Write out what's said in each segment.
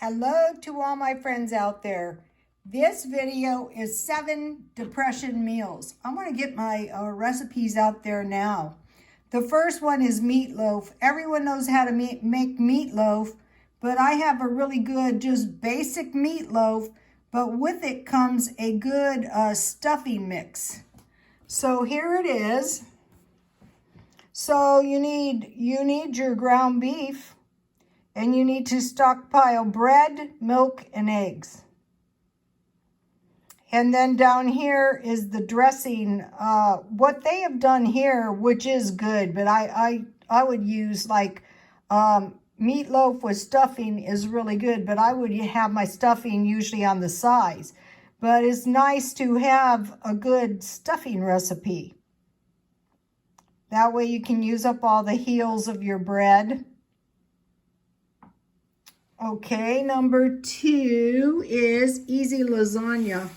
Hello to all my friends out there. This video is 7 depression meals. I'm going to get my recipes out there now. The first one is meatloaf. Everyone knows how to make meatloaf, but I have a really good, just basic meatloaf, but with it comes a good stuffing mix. So here it is. So you need your ground beef. And you need to stockpile bread, milk, and eggs. And then down here is the dressing. What they have done here, which is good, but I would use like meatloaf with stuffing is really good, but I would have my stuffing usually on the sides. But it's nice to have a good stuffing recipe. That way you can use up all the heels of your bread. Okay, number 2 is easy lasagna.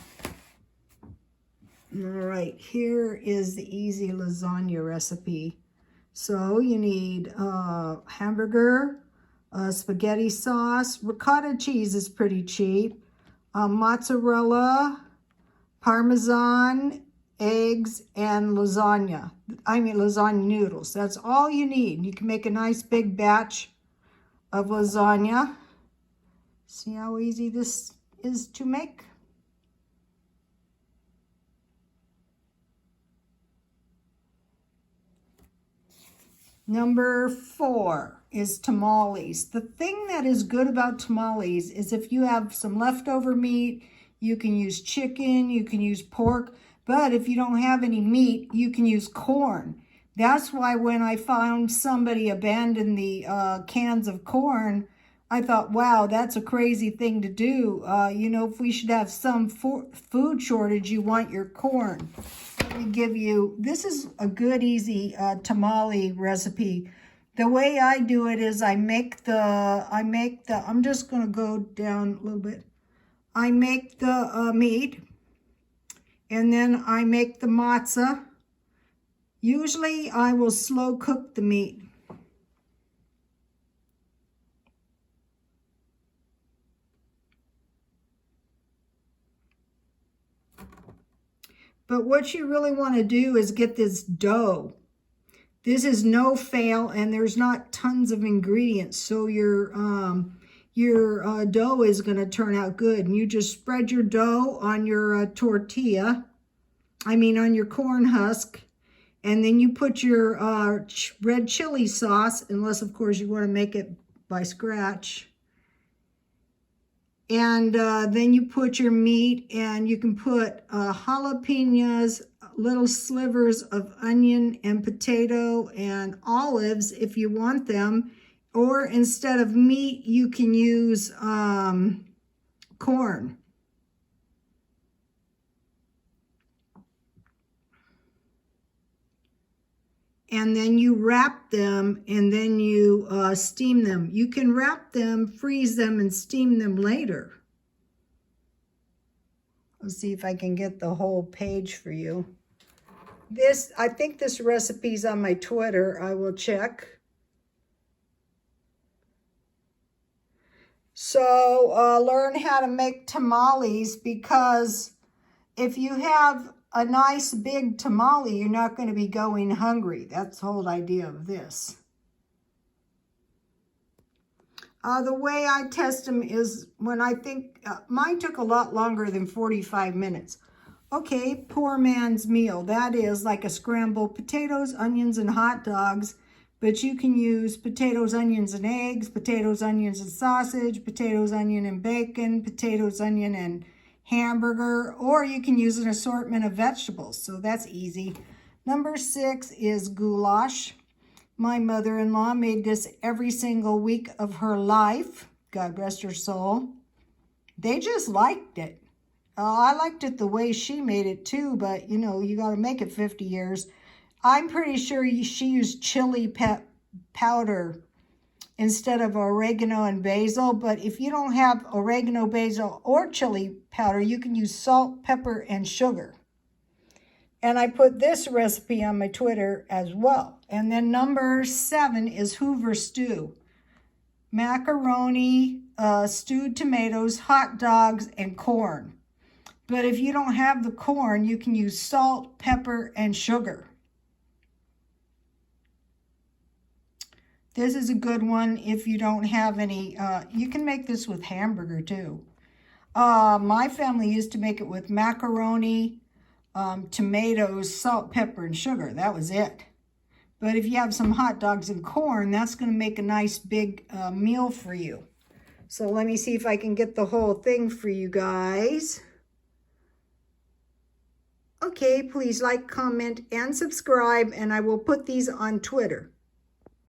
All right, here is the easy lasagna recipe. So you need hamburger, spaghetti sauce, ricotta cheese is pretty cheap, mozzarella, parmesan, eggs, and lasagna. Lasagna noodles. That's all you need. You can make a nice big batch of lasagna. See how easy this is to make? Number 4 is tamales. The thing that is good about tamales is if you have some leftover meat, you can use chicken, you can use pork, but if you don't have any meat, you can use corn. That's why when I found somebody abandoned the cans of corn, I thought, wow, that's a crazy thing to do. If we should have some food shortage, you want your corn. Let me give you, this is a good, easy tamale recipe. The way I do it is I'm just going to go down a little bit. I make the meat, and then I make the matzah. Usually I will slow cook the meat. But what you really want to do is get this dough. This is no fail, and there's not tons of ingredients, so your dough is going to turn out good. And you just spread your dough on your tortilla, on your corn husk, and then you put your red chili sauce, unless of course you want to make it by scratch. And then you put your meat, and you can put jalapenos, little slivers of onion and potato and olives if you want them. Or instead of meat, you can use corn. And then you wrap them, and then you steam them. You can wrap them, freeze them, and steam them later. Let's see if I can get the whole page for you. I think this recipe's on my Twitter. I will check. So learn how to make tamales, because if you have a nice big tamale, you're not going to be going hungry. That's the whole idea of this. The way I test them is when I think, mine took a lot longer than 45 minutes. Okay, poor man's meal. That is like a scrambled potatoes, onions, and hot dogs. But you can use potatoes, onions, and eggs, potatoes, onions, and sausage, potatoes, onion, and bacon, potatoes, onion, and hamburger, or you can use an assortment of vegetables. So that's easy. Number 6 is goulash. My mother-in-law made this every single week of her life. God rest her soul. They just liked it. I liked it the way she made it too, but you got to make it 50 years. I'm pretty sure she used chili powder instead of oregano and basil. But if you don't have oregano, basil, or chili powder, you can use salt, pepper, and sugar. And I put this recipe on my Twitter as well. And then number 7 is Hoover stew. macaroni, stewed tomatoes, hot dogs, and corn. But if you don't have the corn, you can use salt, pepper, and sugar. This is a good one if you don't have any. You can make this with hamburger too. My family used to make it with macaroni, tomatoes, salt, pepper, and sugar. That was it. But if you have some hot dogs and corn, that's going to make a nice big meal for you. So let me see if I can get the whole thing for you guys. Okay, please like, comment, and subscribe, and I will put these on Twitter.